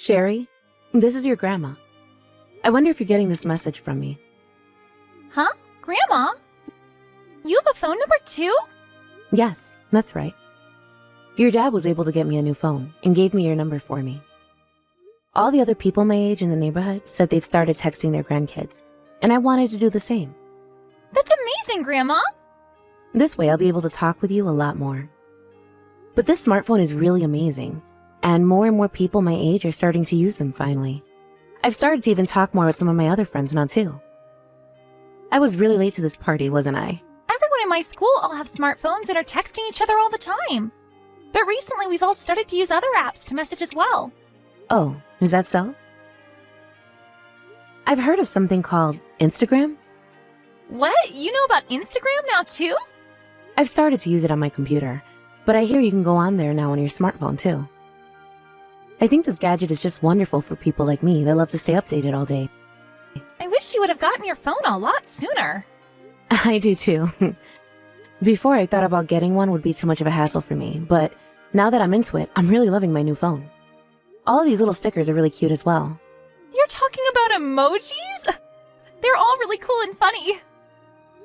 Sherry, this is your grandma. I wonder if you're getting this message from me. Huh? Grandma? You have a phone number too? Yes, that's right. Your dad was able to get me a new phone and gave me your number for me. All the other people my age in the neighborhood said they've started texting their grandkids, and I wanted to do the same. That's amazing, Grandma! This way I'll be able to talk with you a lot more. But this smartphone is really amazing, and more people my age are starting to use them finally. I've started to even talk more with some of my other friends now too. I was really late to this party, wasn't I? Everyone in my school all have smartphones and are texting each other all the time. But recently we've all started to use other apps to message as well. Oh, is that so? I've heard of something called Instagram. What? You know about Instagram now too? I've started to use it on my computer, but I hear you can go on there now on your smartphone too. I think this gadget is just wonderful for people like me that love to stay updated all day. I wish you would have gotten your phone a lot sooner. I do too. Before I thought about getting one would be too much of a hassle for me, but now that I'm into it, I'm really loving my new phone. All of these little stickers are really cute as well. You're talking about emojis? They're all really cool and funny.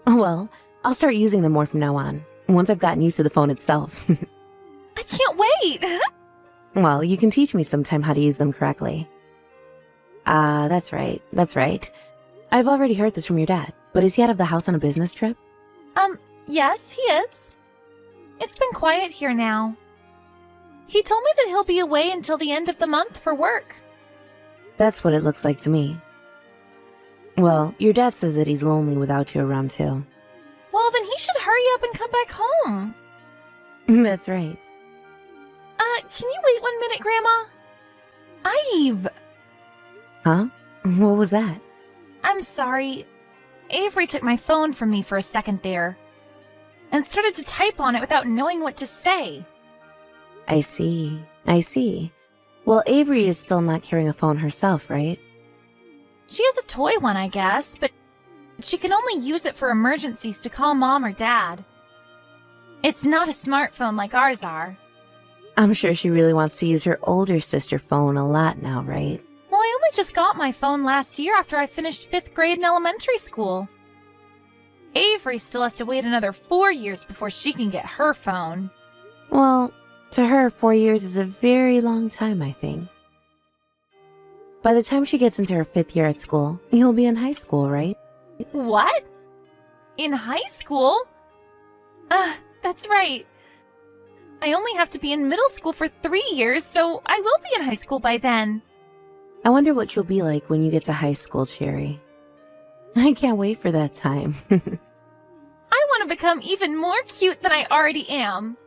Well, I'll start using them more from now on, once I've gotten used to the phone itself. I can't wait! Well, you can teach me sometime how to use them correctly. That's right. I've already heard this from your dad, but is he out of the house on a business trip? Yes, he is. It's been quiet here now. He told me that he'll be away until the end of the month for work. That's what it looks like to me. Well, your dad says that he's lonely without you around too. Well, then he should hurry up and come back home. That's right. Can you wait 1 minute, Grandma? Ive! Huh? What was that? I'm sorry. Avery took my phone from me for a second there and started to type on it without knowing what to say. I see. Well, Avery is still not carrying a phone herself, right? She has a toy one, I guess, but she can only use it for emergencies to call Mom or Dad. It's not a smartphone like ours are. I'm sure she really wants to use her older sister phone a lot now, right? Well, I only just got my phone last year after I finished 5th grade in elementary school. Avery still has to wait another 4 years before she can get her phone. Well, to her, 4 years is a very long time, I think. By the time she gets into her 5th year at school, you'll be in high school, right? What? In high school? That's right. I only have to be in middle school for 3 years, so I will be in high school by then. I wonder what you'll be like when you get to high school, Cherry. I can't wait for that time. I want to become even more cute than I already am.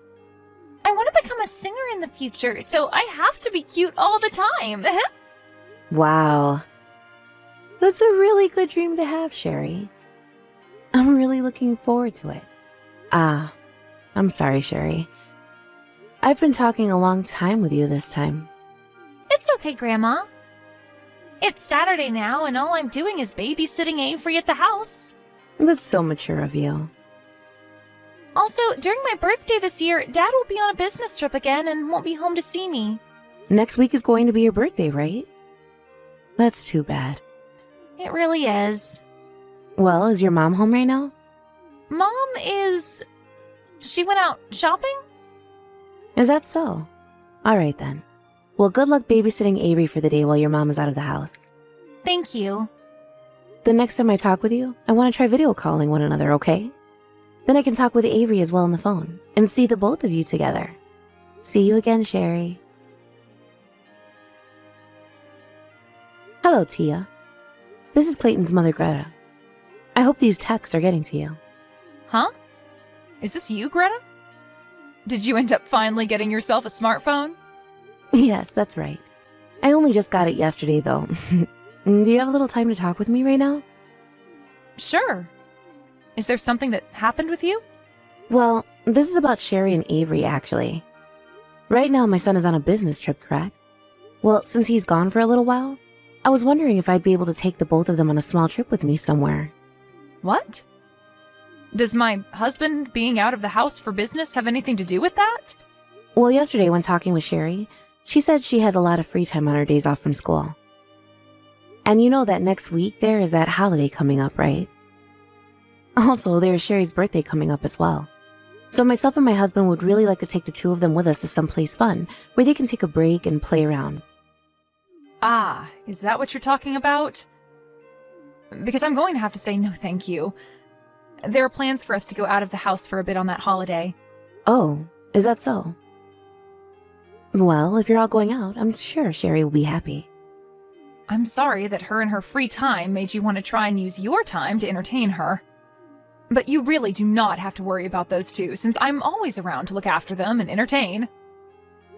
I want to become a singer in the future, so I have to be cute all the time. Wow. That's a really good dream to have, Sherry. I'm really looking forward to it. I'm sorry, Sherry. I've been talking a long time with you this time. It's okay, Grandma. It's Saturday now, and all I'm doing is babysitting Avery at the house. That's so mature of you. Also, during my birthday this year, Dad will be on a business trip again and won't be home to see me. Next week is going to be your birthday, right? That's too bad. It really is. Well, is your mom home right now? Mom is... She went out shopping? Is that so? All right then. Well, good luck babysitting Avery for the day while your mom is out of the house. Thank you. The next time I talk with you, I want to try video calling one another, okay? Then I can talk with Avery as well on the phone and see the both of you together. See you again, Sherry. Hello, Tia. This is Clayton's mother, Greta. I hope these texts are getting to you. Huh? Is this you, Greta? Did you end up finally getting yourself a smartphone? Yes, that's right. I only just got it yesterday, though. Do you have a little time to talk with me right now? Sure. Is there something that happened with you? Well, this is about Sherry and Avery, actually. Right now, my son is on a business trip, correct? Well, since he's gone for a little while, I was wondering if I'd be able to take the both of them on a small trip with me somewhere. What? Does my husband being out of the house for business have anything to do with that? Well, yesterday when talking with Sherry, She said she has a lot of free time on her days off from school. And you know that next week there is that holiday coming up, right? Also, there is Sherry's birthday coming up as well. So myself and my husband would really like to take the two of them with us to someplace fun, where they can take a break and play around. Ah, is that what you're talking about? Because I'm going to have to say no thank you. There are plans for us to go out of the house for a bit on that holiday. Oh, is that so? Well, if you're all going out, I'm sure Sherry will be happy. I'm sorry that her and her free time made you want to try and use your time to entertain her. But you really do not have to worry about those two, since I'm always around to look after them and entertain.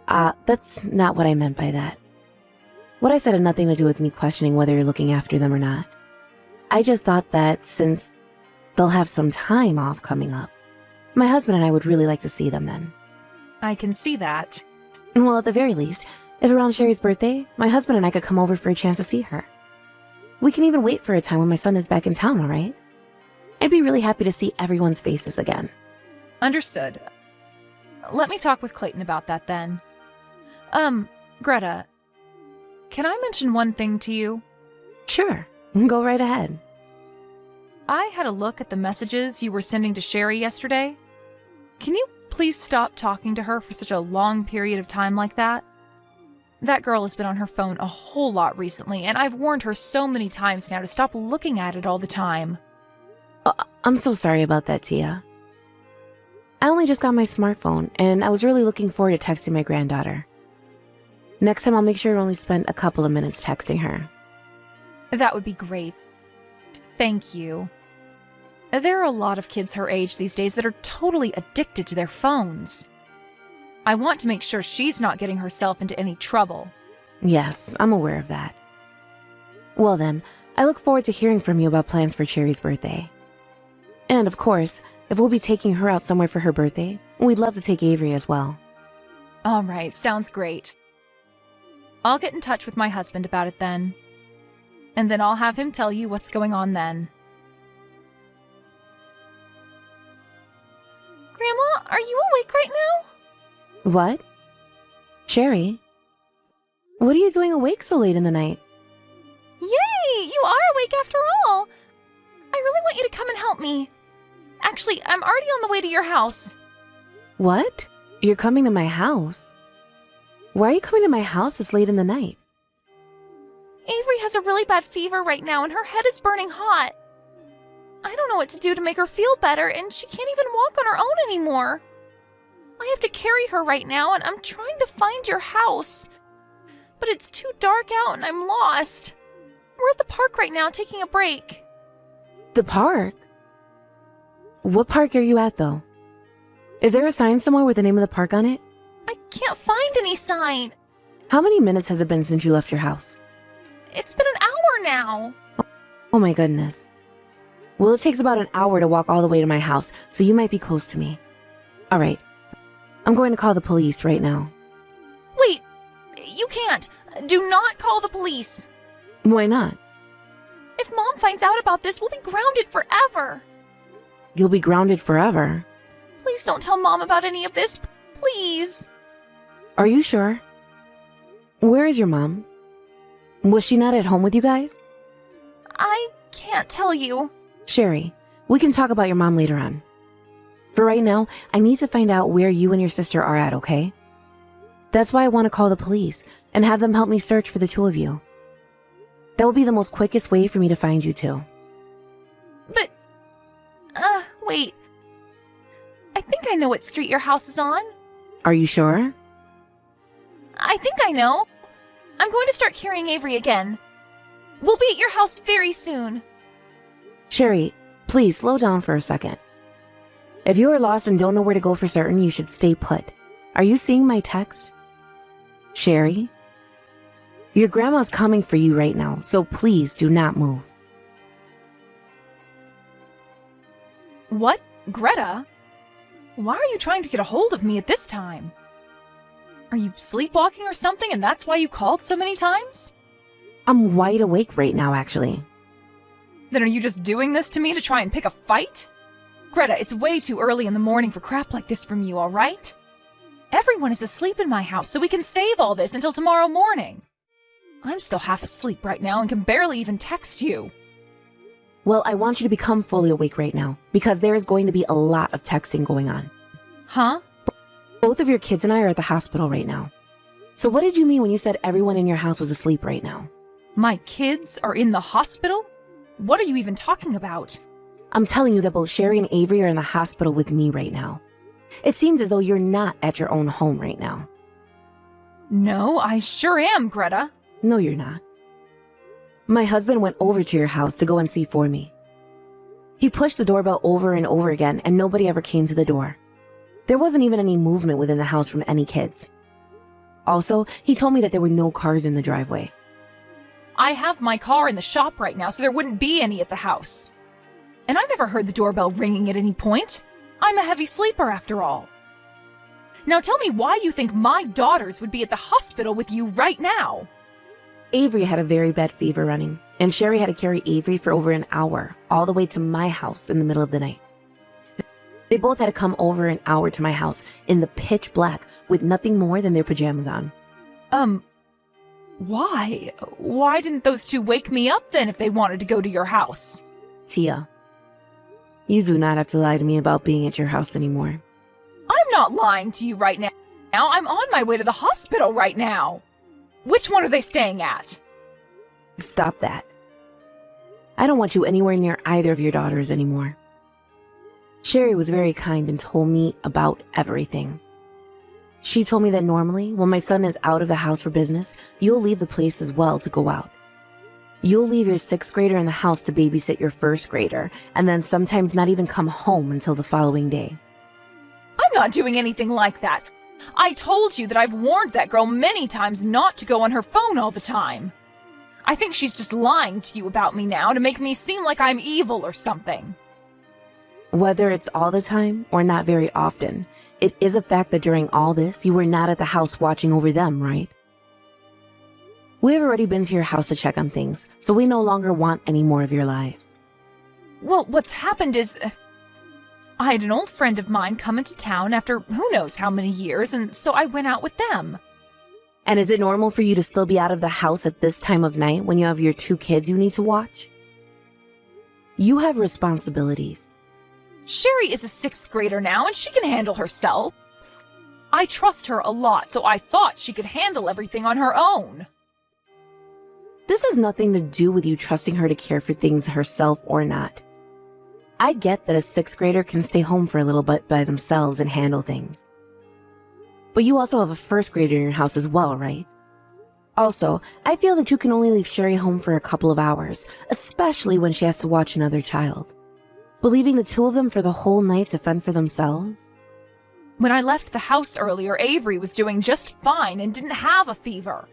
That's not what I meant by that. What I said had nothing to do with me questioning whether you're looking after them or not. I just thought that since they'll have some time off coming up, my husband and I would really like to see them then. I can see that. Well, at the very least, if around Sherry's birthday, my husband and I could come over for a chance to see her. We can even wait for a time when my son is back in town, all right? I'd be really happy to see everyone's faces again. Understood. Let me talk with Clayton about that then. Greta, can I mention one thing to you? Sure, go right ahead. I had a look at the messages you were sending to Sherry yesterday. Can you please stop talking to her for such a long period of time like that? That girl has been on her phone a whole lot recently, and I've warned her so many times now to stop looking at it all the time. I'm so sorry about that, Tia. I only just got my smartphone, and I was really looking forward to texting my granddaughter. Next time I'll make sure to only spend a couple of minutes texting her. That would be great. Thank you. There are a lot of kids her age these days that are totally addicted to their phones. I want to make sure she's not getting herself into any trouble. Yes, I'm aware of that. Well then, I look forward to hearing from you about plans for Cherry's birthday. And of course, if we'll be taking her out somewhere for her birthday, we'd love to take Avery as well. All right, sounds great. I'll get in touch with my husband about it then. And then I'll have him tell you what's going on then. Grandma, are you awake right now? What? Sherry? What are you doing awake so late in the night? Yay! You are awake after all! I really want you to come and help me. Actually, I'm already on the way to your house. What? You're coming to my house? Why are you coming to my house this late in the night? Avery has a really bad fever right now and her head is burning hot. I don't know what to do to make her feel better, and she can't even walk on her own anymore. I have to carry her right now, and I'm trying to find your house. But it's too dark out and I'm lost. We're at the park right now taking a break. The park? What park are you at, though? Is there a sign somewhere with the name of the park on it? I can't find any sign. How many minutes has it been since you left your house? It's been an hour now. Oh my goodness. Well, it takes about an hour to walk all the way to my house, so you might be close to me. All right. I'm going to call the police right now. Wait, you can't. Do not call the police. Why not? If Mom finds out about this, we'll be grounded forever. You'll be grounded forever. Please don't tell Mom about any of this. Please. Are you sure? Where is your mom? Was she not at home with you guys? I can't tell you. Sherry, we can talk about your mom later on. For right now, I need to find out where you and your sister are at, okay? That's why I want to call the police and have them help me search for the two of you. That will be the most quickest way for me to find you two. But, wait. I think I know what street your house is on. Are you sure? I think I know. I'm going to start carrying Avery again. We'll be at your house very soon. Sherry, please slow down for a second. If you are lost and don't know where to go for certain, you should stay put. Are you seeing my text? Sherry? Your grandma's coming for you right now, so please do not move. What? Greta? Why are you trying to get a hold of me at this time? Are you sleepwalking or something and that's why you called so many times? I'm wide awake right now, actually. Then are you just doing this to me to try and pick a fight? Greta, it's way too early in the morning for crap like this from you, all right? Everyone is asleep in my house, so we can save all this until tomorrow morning. I'm still half asleep right now and can barely even text you. Well, I want you to become fully awake right now, because there is going to be a lot of texting going on. Huh? Both of your kids and I are at the hospital right now. So what did you mean when you said everyone in your house was asleep right now? My kids are in the hospital? What are you even talking about? I'm telling you that both Sherry and Avery are in the hospital with me right now. It seems as though you're not at your own home right now. No, I sure am, Greta. No, you're not. My husband went over to your house to go and see for me. He pushed the doorbell over and over again, and nobody ever came to the door. There wasn't even any movement within the house from any kids. Also, he told me that there were no cars in the driveway. I have my car in the shop right now, so there wouldn't be any at the house. And I never heard the doorbell ringing at any point. I'm a heavy sleeper after all. Now tell me why you think my daughters would be at the hospital with you right now. Avery had a very bad fever running, and Sherry had to carry Avery for over an hour, all the way to my house in the middle of the night. They both had to come over an hour to my house in the pitch black with nothing more than their pajamas on. Why? Why didn't those two wake me up then if they wanted to go to your house? Tia, you do not have to lie to me about being at your house anymore. I'm not lying to you right now. I'm on my way to the hospital right now. Which one are they staying at? Stop that. I don't want you anywhere near either of your daughters anymore. Sherry was very kind and told me about everything. She told me that normally, when my son is out of the house for business, you'll leave the place as well to go out. You'll leave your 6th grader in the house to babysit your 1st grader, and then sometimes not even come home until the following day. I'm not doing anything like that. I told you that I've warned that girl many times not to go on her phone all the time. I think she's just lying to you about me now to make me seem like I'm evil or something. Whether it's all the time or not very often, it is a fact that during all this, you were not at the house watching over them, right? We've already been to your house to check on things, so we no longer want any more of your lives. Well, what's happened is... I had an old friend of mine come into town after who knows how many years, and so I went out with them. And is it normal for you to still be out of the house at this time of night when you have your 2 kids you need to watch? You have responsibilities. Sherry is a 6th grader now, and she can handle herself. I trust her a lot, so I thought she could handle everything on her own. This has nothing to do with you trusting her to care for things herself or not. I get that a 6th grader can stay home for a little bit by themselves and handle things. But you also have a 1st grader in your house as well, right? Also, I feel that you can only leave Sherry home for a couple of hours, especially when she has to watch another child. But leaving the 2 of them for the whole night to fend for themselves? When I left the house earlier, Avery was doing just fine and didn't have a fever.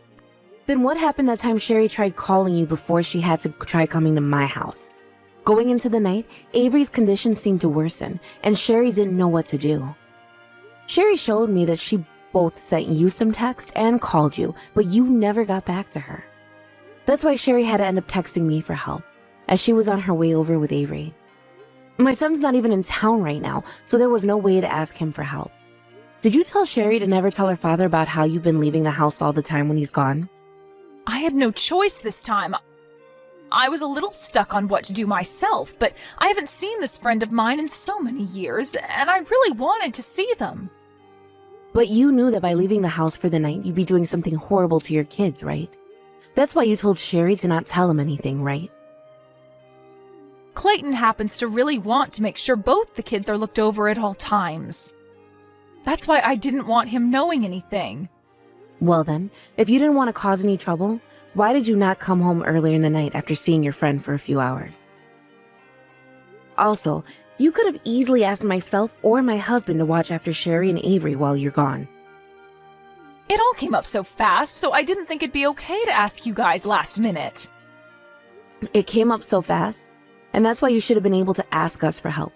Then what happened that time Sherry tried calling you before she had to try coming to my house? Going into the night, Avery's condition seemed to worsen, and Sherry didn't know what to do. Sherry showed me that she both sent you some text and called you, but you never got back to her. That's why Sherry had to end up texting me for help, as she was on her way over with Avery. My son's not even in town right now, so there was no way to ask him for help. Did you tell Sherry to never tell her father about how you've been leaving the house all the time when he's gone? I had no choice this time. I was a little stuck on what to do myself, but I haven't seen this friend of mine in so many years, and I really wanted to see them. But you knew that by leaving the house for the night, you'd be doing something horrible to your kids, right? That's why you told Sherry to not tell him anything, right? Clayton happens to really want to make sure both the kids are looked over at all times. That's why I didn't want him knowing anything. Well then, if you didn't want to cause any trouble, why did you not come home earlier in the night after seeing your friend for a few hours? Also, you could have easily asked myself or my husband to watch after Sherry and Avery while you're gone. It all came up so fast, so I didn't think it'd be okay to ask you guys last minute. It came up so fast, and that's why you should have been able to ask us for help.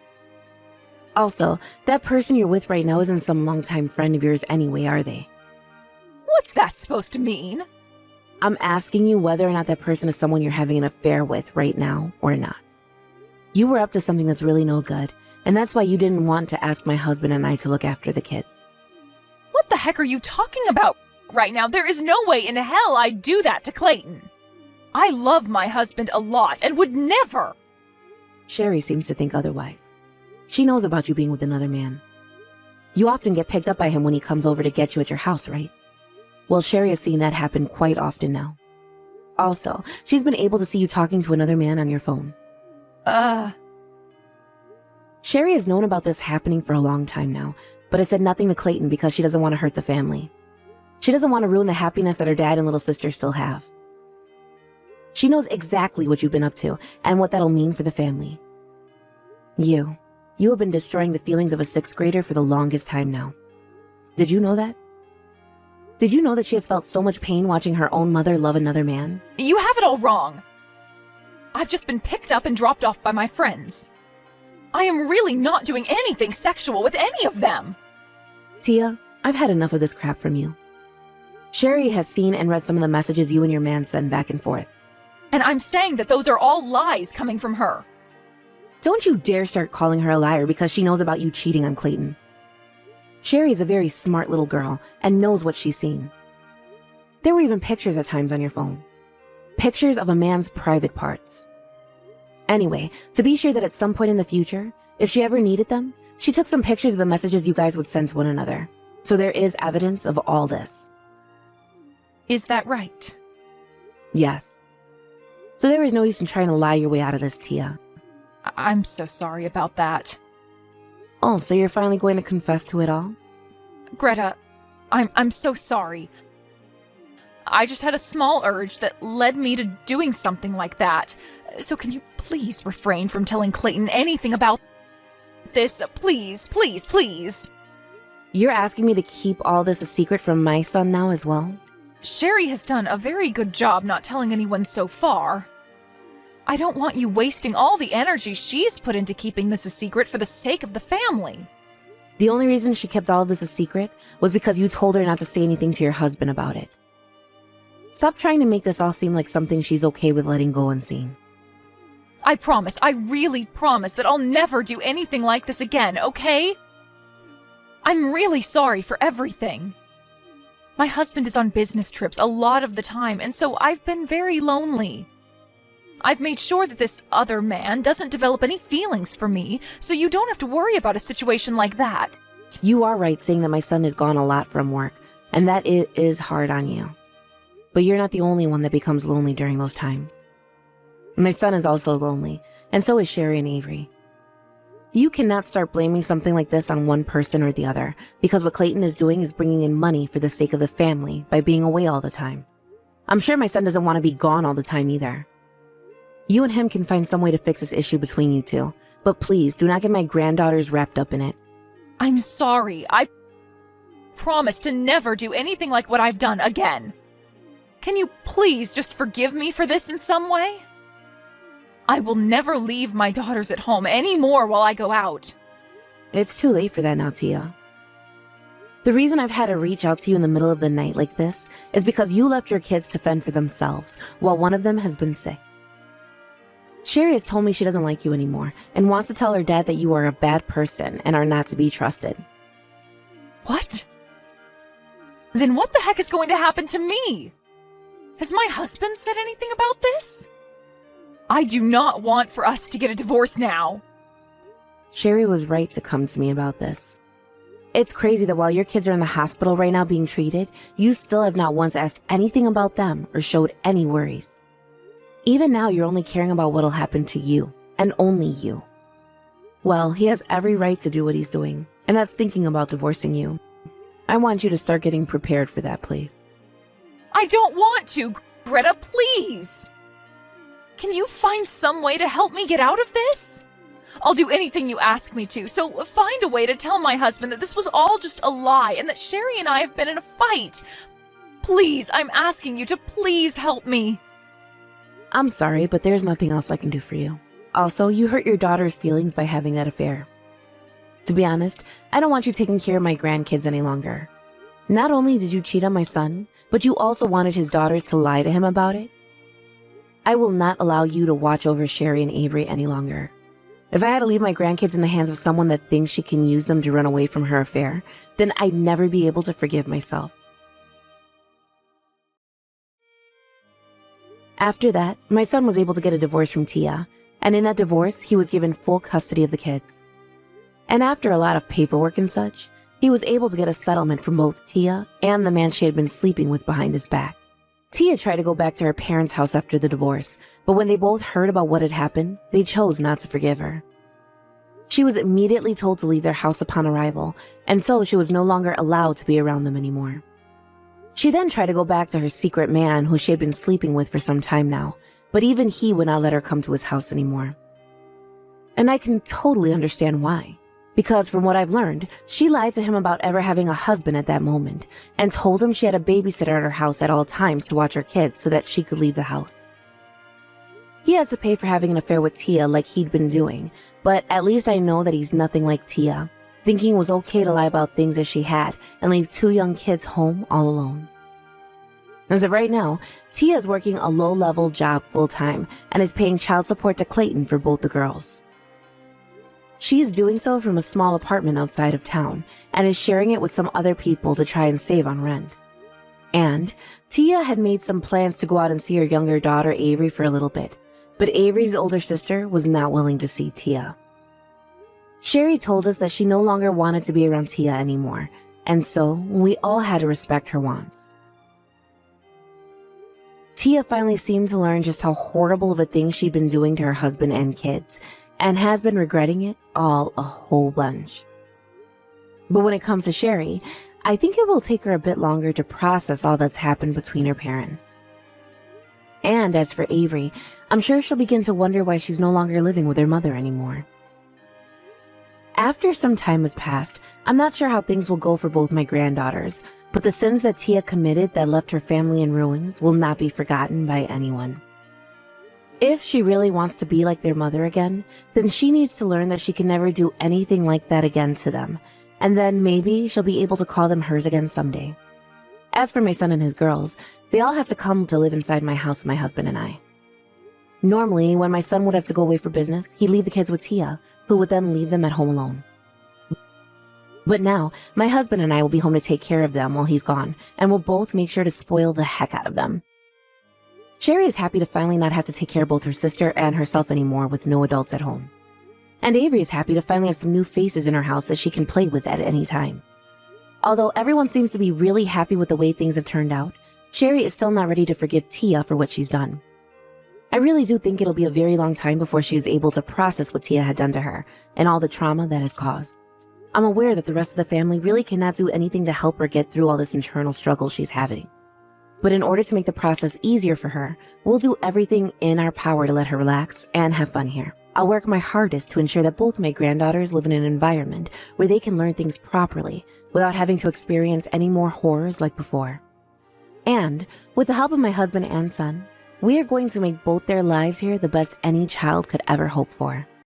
Also, that person you're with right now isn't some longtime friend of yours anyway, are they? What's that supposed to mean? I'm asking you whether or not that person is someone you're having an affair with right now or not. You were up to something that's really no good, and that's why you didn't want to ask my husband and I to look after the kids. What the heck are you talking about right now? There is no way in hell I'd do that to Clayton. I love my husband a lot and would never. Sherry seems to think otherwise. She knows about you being with another man. You often get picked up by him when he comes over to get you at your house, right? Well, Sherry has seen that happen quite often now. Also, she's been able to see you talking to another man on your phone. Sherry has known about this happening for a long time now, but has said nothing to Clayton because she doesn't want to hurt the family. She doesn't want to ruin the happiness that her dad and little sister still have. She knows exactly what you've been up to and what that'll mean for the family. You have been destroying the feelings of a 6th grader for the longest time now. Did you know that? Did you know that she has felt so much pain watching her own mother love another man? You have it all wrong. I've just been picked up and dropped off by my friends. I am really not doing anything sexual with any of them. Tia, I've had enough of this crap from you. Sherry has seen and read some of the messages you and your man send back and forth. And I'm saying that those are all lies coming from her. Don't you dare start calling her a liar because she knows about you cheating on Clayton. Sherry is a very smart little girl and knows what she's seen. There were even pictures at times on your phone. Pictures of a man's private parts. Anyway, to be sure that at some point in the future, if she ever needed them, she took some pictures of the messages you guys would send to one another. So there is evidence of all this. Is that right? Yes. So there is no use in trying to lie your way out of this, Tia. I'm so sorry about that. Oh, so you're finally going to confess to it all? Greta, I'm so sorry. I just had a small urge that led me to doing something like that. So can you please refrain from telling Clayton anything about this? Please, please, please. You're asking me to keep all this a secret from my son now as well? Sherry has done a very good job not telling anyone so far. I don't want you wasting all the energy she's put into keeping this a secret for the sake of the family. The only reason she kept all of this a secret was because you told her not to say anything to your husband about it. Stop trying to make this all seem like something she's okay with letting go unseen. I promise, I really promise that I'll never do anything like this again, okay? I'm really sorry for everything. My husband is on business trips a lot of the time, and so I've been very lonely. I've made sure that this other man doesn't develop any feelings for me, so you don't have to worry about a situation like that. You are right saying that my son is gone a lot from work, and that it is hard on you. But you're not the only one that becomes lonely during those times. My son is also lonely, and so is Sherry and Avery. You cannot start blaming something like this on one person or the other, because what Clayton is doing is bringing in money for the sake of the family by being away all the time. I'm sure my son doesn't want to be gone all the time either. You and him can find some way to fix this issue between you two, but please do not get my granddaughters wrapped up in it. I'm sorry. I promise to never do anything like what I've done again. Can you please just forgive me for this in some way? I will never leave my daughters at home anymore while I go out. It's too late for that now, Tia. The reason I've had to reach out to you in the middle of the night like this is because you left your kids to fend for themselves while one of them has been sick. Sherry has told me she doesn't like you anymore and wants to tell her dad that you are a bad person and are not to be trusted. What? Then what the heck is going to happen to me? Has my husband said anything about this? I do not want for us to get a divorce now. Sherry was right to come to me about this. It's crazy that while your kids are in the hospital right now being treated, you still have not once asked anything about them or showed any worries. Even now, you're only caring about what'll happen to you, and only you. Well, he has every right to do what he's doing, and that's thinking about divorcing you. I want you to start getting prepared for that, please. I don't want to, Greta, please. Can you find some way to help me get out of this? I'll do anything you ask me to, so find a way to tell my husband that this was all just a lie and that Sherry and I have been in a fight. Please, I'm asking you to please help me. I'm sorry, but there's nothing else I can do for you. Also, you hurt your daughter's feelings by having that affair. To be honest, I don't want you taking care of my grandkids any longer. Not only did you cheat on my son, but you also wanted his daughters to lie to him about it. I will not allow you to watch over Sherry and Avery any longer. If I had to leave my grandkids in the hands of someone that thinks she can use them to run away from her affair, then I'd never be able to forgive myself. After that, my son was able to get a divorce from Tia, and in that divorce, he was given full custody of the kids. And after a lot of paperwork and such, he was able to get a settlement from both Tia and the man she had been sleeping with behind his back. Tia tried to go back to her parents' house after the divorce, but when they both heard about what had happened, they chose not to forgive her. She was immediately told to leave their house upon arrival, and so she was no longer allowed to be around them anymore. She then tried to go back to her secret man who she had been sleeping with for some time now, but even he would not let her come to his house anymore. And I can totally understand why. Because from what I've learned, she lied to him about ever having a husband at that moment and told him she had a babysitter at her house at all times to watch her kids so that she could leave the house. He has to pay for having an affair with Tia like he'd been doing, but at least I know that he's nothing like Tia, thinking it was okay to lie about things as she had and leave 2 young kids home all alone. As of right now, Tia is working a low-level job full-time and is paying child support to Clayton for both the girls. She is doing so from a small apartment outside of town and is sharing it with some other people to try and save on rent. And Tia had made some plans to go out and see her younger daughter Avery for a little bit, but Avery's older sister was not willing to see Tia. Sherry told us that she no longer wanted to be around Tia anymore, and so we all had to respect her wants. Tia finally seemed to learn just how horrible of a thing she'd been doing to her husband and kids, and has been regretting it all a whole bunch. But when it comes to Sherry, I think it will take her a bit longer to process all that's happened between her parents. And as for Avery, I'm sure she'll begin to wonder why she's no longer living with her mother anymore. After some time has passed, I'm not sure how things will go for both my granddaughters, but the sins that Tia committed that left her family in ruins will not be forgotten by anyone. If she really wants to be like their mother again, then she needs to learn that she can never do anything like that again to them, and then maybe she'll be able to call them hers again someday. As for my son and his girls, they all have to come to live inside my house with my husband and I. Normally, when my son would have to go away for business, he'd leave the kids with Tia, who would then leave them at home alone. But now, my husband and I will be home to take care of them while he's gone, and we'll both make sure to spoil the heck out of them. Sherry is happy to finally not have to take care of both her sister and herself anymore with no adults at home. And Avery is happy to finally have some new faces in her house that she can play with at any time. Although everyone seems to be really happy with the way things have turned out, Sherry is still not ready to forgive Tia for what she's done. I really do think it'll be a very long time before she is able to process what Tia had done to her and all the trauma that has caused. I'm aware that the rest of the family really cannot do anything to help her get through all this internal struggle she's having. But in order to make the process easier for her, we'll do everything in our power to let her relax and have fun here. I'll work my hardest to ensure that both my granddaughters live in an environment where they can learn things properly without having to experience any more horrors like before. And with the help of my husband and son, we are going to make both their lives here the best any child could ever hope for.